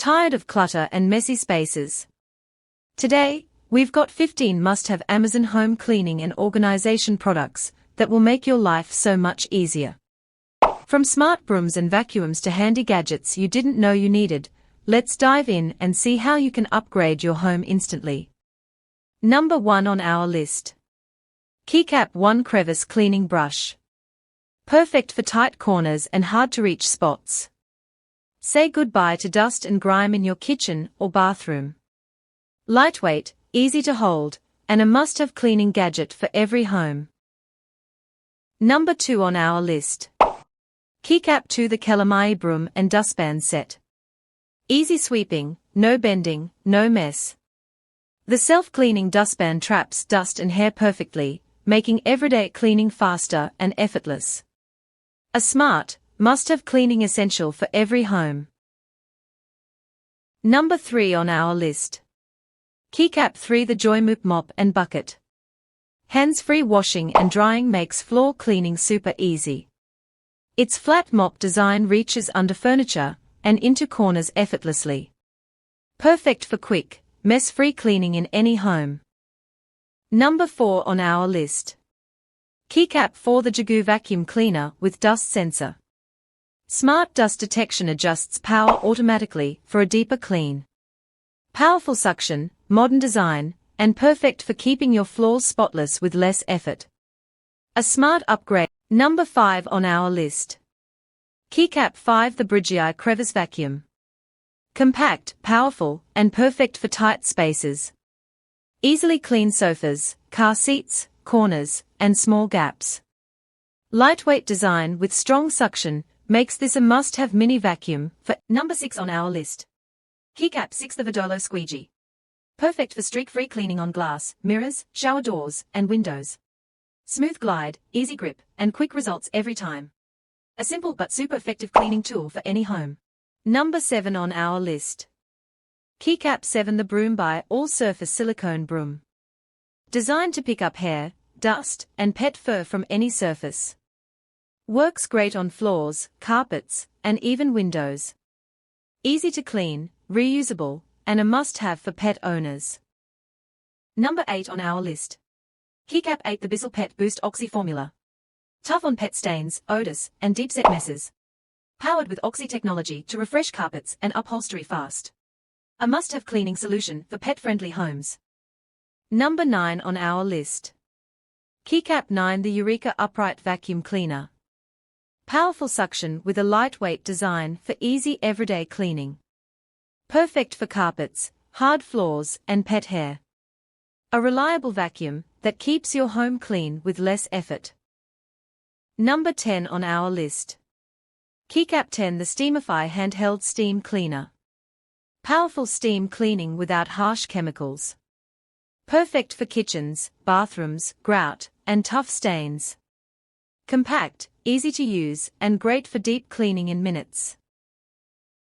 Tired of clutter and messy spaces? Today, we've got 15 must-have Amazon home cleaning and organization products that will make your life so much easier. From smart brooms and vacuums to handy gadgets you didn't know you needed, let's dive in and see how you can upgrade your home instantly. Number 1 on our list. KeyCap 1 Crevice Cleaning Brush. Perfect for tight corners and hard-to-reach spots. Say goodbye to dust and grime in your kitchen or bathroom. Lightweight, easy to hold, and a must-have cleaning gadget for every home. Number 2 on our list. KeyCap 2 The Kelamayi Broom and Dustpan Set. Easy sweeping, no bending, no mess. The self-cleaning dustpan traps dust and hair perfectly, making everyday cleaning faster and effortless. A smart, must-have cleaning essential for every home. Number 3 on our list. KeyCap 3 The JOYMOOP Mop and Bucket. Hands-free washing and drying makes floor cleaning super easy. Its flat mop design reaches under furniture and into corners effortlessly. Perfect for quick, mess-free cleaning in any home. Number 4 on our list. KeyCap 4 The JIGOO Vacuum Cleaner with Dust Sensor. Smart dust detection adjusts power automatically for a deeper clean. Powerful suction, modern design, and perfect for keeping your floors spotless with less effort. A smart upgrade. Number 5 on our list. KeyCap 5 The Brigii Crevice Vacuum. Compact, powerful, and perfect for tight spaces. Easily clean sofas, car seats, corners, and small gaps. Lightweight design with strong suction makes this a must-have mini vacuum for. Number 6 on our list. KeyCap 6 The Vodolo Squeegee. Perfect for streak-free cleaning on glass, mirrors, shower doors, and windows. Smooth glide, easy grip, and quick results every time. A simple but super effective cleaning tool for any home. Number 7 on our list. KeyCap 7 The Broombi All-Surface Silicone Broom. Designed to pick up hair, dust, and pet fur from any surface. Works great on floors, carpets, and even windows. Easy to clean, reusable, and a must-have for pet owners. Number 8 on our list. KeyCap 8 The Bissell Pet Boost Oxy Formula. Tough on pet stains, odors, and deep-set messes. Powered with Oxy technology to refresh carpets and upholstery fast. A must-have cleaning solution for pet-friendly homes. Number 9 on our list. KeyCap 9 The Eureka Upright Vacuum Cleaner. Powerful suction with a lightweight design for easy everyday cleaning. Perfect for carpets, hard floors, and pet hair. A reliable vacuum that keeps your home clean with less effort. Number 10 on our list. KeyCap 10 The STEAMIFY Handheld Steam Cleaner. Powerful steam cleaning without harsh chemicals. Perfect for kitchens, bathrooms, grout, and tough stains. Compact, easy to use, and great for deep cleaning in minutes.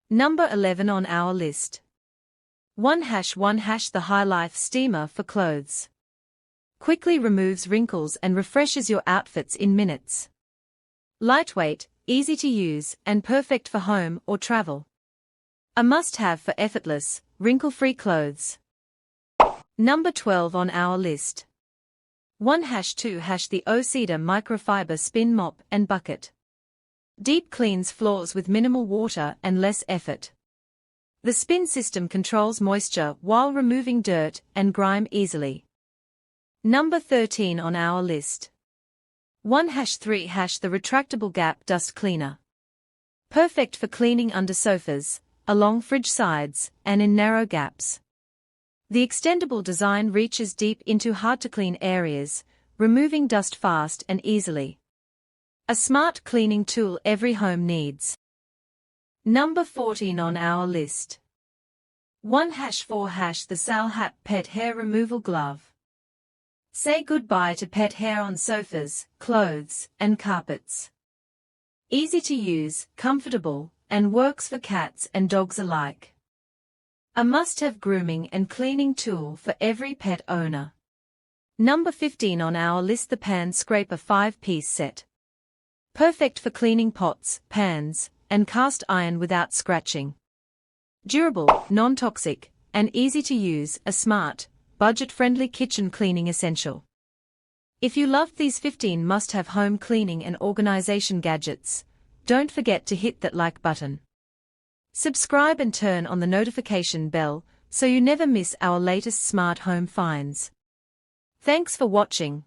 Number 11 on our list. 1 The HiLIFE Steamer for Clothes. Quickly removes wrinkles and refreshes your outfits in minutes. Lightweight, easy to use, and perfect for home or travel. A must-have for effortless, wrinkle-free clothes. Number 12 on our list. 1-2 The O-Cedar Microfiber Spin Mop and Bucket. Deep cleans floors with minimal water and less effort. The spin system controls moisture while removing dirt and grime easily. Number 13 on our list. 1-3 The Retractable Gap Dust Cleaner. Perfect for cleaning under sofas, along fridge sides, and in narrow gaps. The extendable design reaches deep into hard-to-clean areas, removing dust fast and easily. A smart cleaning tool every home needs. Number 14 on our list. 1-4 The Salhap Pet Hair Removal Glove. Say goodbye to pet hair on sofas, clothes, and carpets. Easy to use, comfortable, and works for cats and dogs alike. A must-have grooming and cleaning tool for every pet owner. Number 15 on our list. The Pan Scraper 5-piece set. Perfect for cleaning pots, pans, and cast iron without scratching. Durable, non-toxic, and easy to use, a smart, budget-friendly kitchen cleaning essential. If you loved these 15 must-have home cleaning and organization gadgets, don't forget to hit that like button. Subscribe and turn on the notification bell so you never miss our latest smart home finds. Thanks for watching.